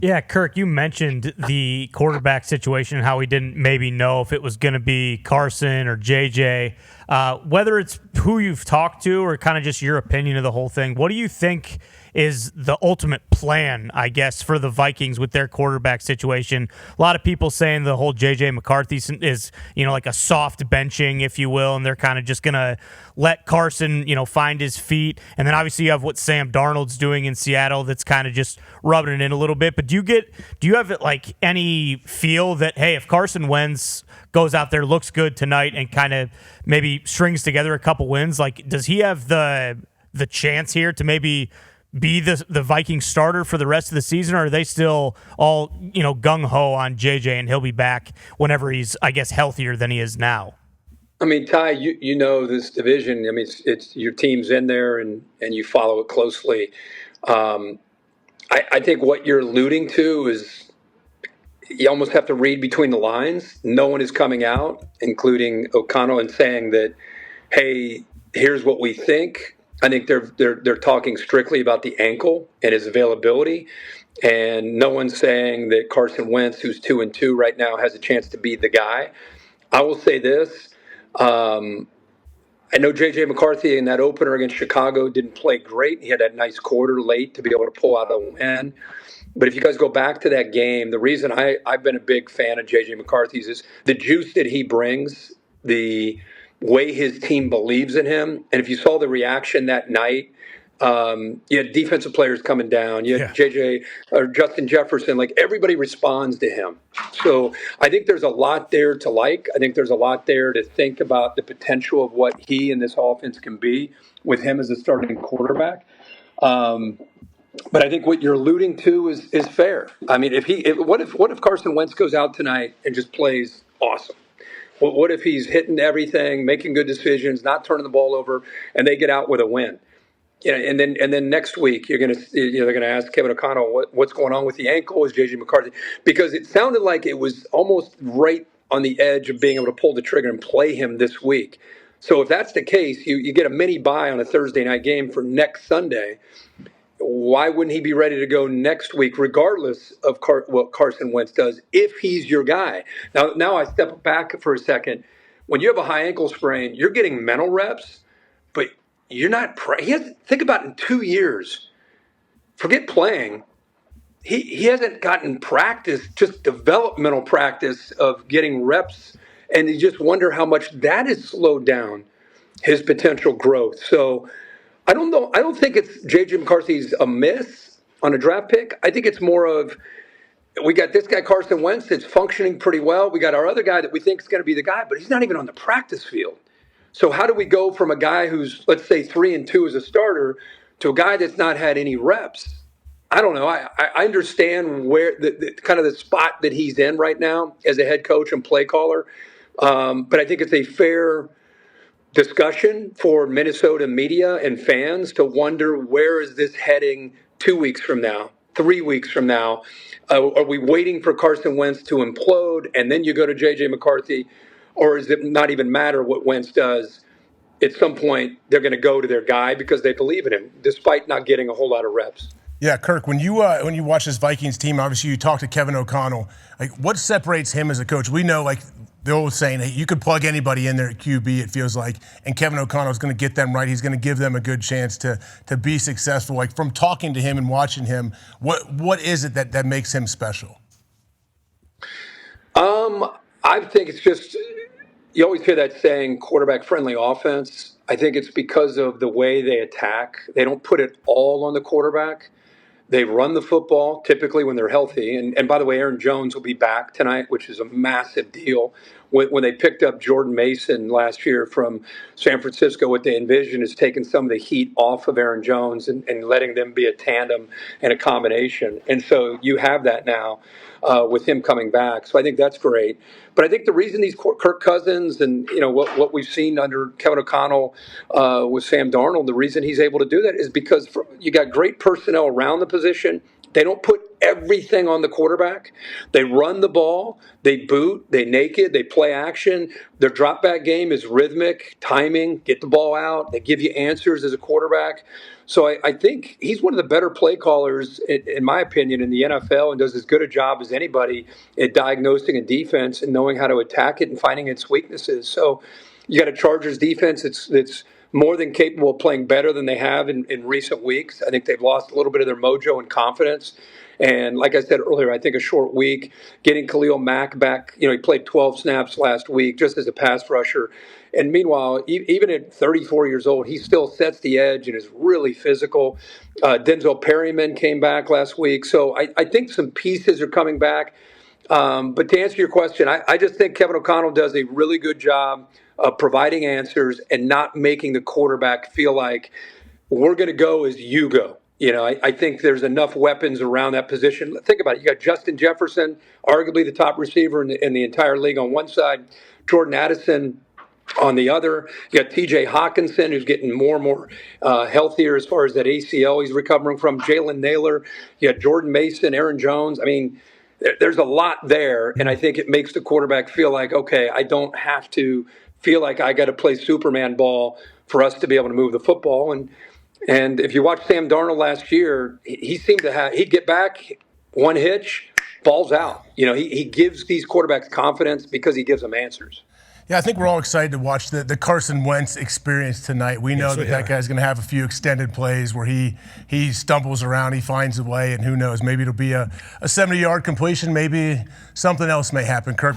Yeah, Kirk, you mentioned the quarterback situation and how we didn't maybe know if it was going to be Carson or JJ. Whether it's who you've talked to or kind of just your opinion of the whole thing, what do you think is the ultimate plan, I guess, for the Vikings with their quarterback situation? A lot of people saying the whole JJ McCarthy is, like a soft benching, if you will, and they're kind of just going to let Carson, find his feet. And then obviously you have what Sam Darnold's doing in Seattle that's kind of just rubbing it in a little bit. But do you have like any feel that, hey, if Carson Wentz goes out there, looks good tonight, and kind of maybe strings together a couple wins, like does he have the chance here to maybe be the Viking starter for the rest of the season, or are they still all gung-ho on JJ and he'll be back whenever he's, I guess, healthier than he is now? I mean, Ty, you know this division. I mean, it's your team's in there, and you follow it closely. I think what you're alluding to is you almost have to read between the lines. No one is coming out, including O'Connell, and saying that, hey, here's what we think. I think they're talking strictly about the ankle and his availability, and no one's saying that Carson Wentz, who's 2-2 right now, has a chance to be the guy. I will say this. I know J.J. McCarthy in that opener against Chicago didn't play great. He had that nice quarter late to be able to pull out a win. But if you guys go back to that game, the reason I've been a big fan of J.J. McCarthy's is the juice that he brings, the way his team believes in him. And if you saw the reaction that night, you had defensive players coming down. You had JJ or Justin Jefferson. Like everybody responds to him. So I think there's a lot there to like. I think there's a lot there to think about the potential of what he and this offense can be with him as a starting quarterback. But I think what you're alluding to is fair. I mean, what if Carson Wentz goes out tonight and just plays awesome? What if he's hitting everything, making good decisions, not turning the ball over, and they get out with a win? And then next week they're gonna ask Kevin O'Connell what's going on with the ankle. Is JJ McCarthy, because it sounded like it was almost right on the edge of being able to pull the trigger and play him this week. So if that's the case, you get a mini bye on a Thursday night game for next Sunday. Why wouldn't he be ready to go next week, regardless of what Carson Wentz does, if he's your guy? Now I step back for a second. When you have a high ankle sprain, you're getting mental reps, but you're not. Think about it, in 2 years. Forget playing. He hasn't gotten practice, just developmental practice of getting reps, and you just wonder how much that has slowed down his potential growth. So I don't know. I don't think it's J.J. McCarthy's a miss on a draft pick. I think it's more of we got this guy Carson Wentz that's functioning pretty well. We got our other guy that we think is going to be the guy, but he's not even on the practice field. So how do we go from a guy who's, let's say, 3-2 as a starter to a guy that's not had any reps? I don't know. I understand where the kind of the spot that he's in right now as a head coach and play caller, but I think it's a fair discussion for Minnesota media and fans to wonder, where is this heading 2 weeks from now, 3 weeks from now? Are we waiting for Carson Wentz to implode and then you go to J.J. McCarthy? Or does it not even matter what Wentz does? At some point, they're going to go to their guy because they believe in him, despite not getting a whole lot of reps. Yeah, Kirk, when you watch this Vikings team, obviously you talk to Kevin O'Connell. Like, what separates him as a coach? We know, like, the old saying, hey, you could plug anybody in there at QB, it feels like, and Kevin O'Connell is going to get them right. He's going to give them a good chance to be successful. Like, from talking to him and watching him, what is it that makes him special? I think it's just, you always hear that saying, quarterback-friendly offense. I think it's because of the way they attack. They don't put it all on the quarterback. They run the football typically when they're healthy. And by the way, Aaron Jones will be back tonight, which is a massive deal. When they picked up Jordan Mason last year from San Francisco, what they envisioned is taking some of the heat off of Aaron Jones and letting them be a tandem and a combination. And so you have that now with him coming back. So I think that's great. But I think the reason these Kirk Cousins and what we've seen under Kevin O'Connell with Sam Darnold, the reason he's able to do that is because you got great personnel around the position. They don't put everything on the quarterback. They run the ball, they boot, they naked, they play action. Their drop back game is rhythmic, timing, get the ball out. They give you answers as a quarterback. So I think he's one of the better play callers, in my opinion, in the NFL, and does as good a job as anybody at diagnosing a defense and knowing how to attack it and finding its weaknesses. So you got a Chargers defense that's more than capable of playing better than they have in recent weeks. I think they've lost a little bit of their mojo and confidence. And like I said earlier, I think a short week, getting Khalil Mack back, he played 12 snaps last week just as a pass rusher. And meanwhile, even at 34 years old, he still sets the edge and is really physical. Denzel Perryman came back last week. So I think some pieces are coming back. But to answer your question, I just think Kevin O'Connell does a really good job of providing answers and not making the quarterback feel like we're going to go as you go. I think there's enough weapons around that position. Think about it. You got Justin Jefferson, arguably the top receiver in the entire league on one side, Jordan Addison on the other. You got TJ Hawkinson, who's getting more and more healthier as far as that ACL he's recovering from, Jalen Naylor. You got Jordan Mason, Aaron Jones. I mean, there's a lot there, and I think it makes the quarterback feel like, okay, I don't have to feel like I got to play Superman ball for us to be able to move the football. And if you watch Sam Darnold last year, he seemed to he'd get back, one hitch, balls out. He gives these quarterbacks confidence because he gives them answers. Yeah, I think we're all excited to watch the Carson Wentz experience tonight. We know that guy's going to have a few extended plays where he stumbles around, he finds a way, and who knows, maybe it'll be a 70-yard completion, maybe something else may happen. Kirk.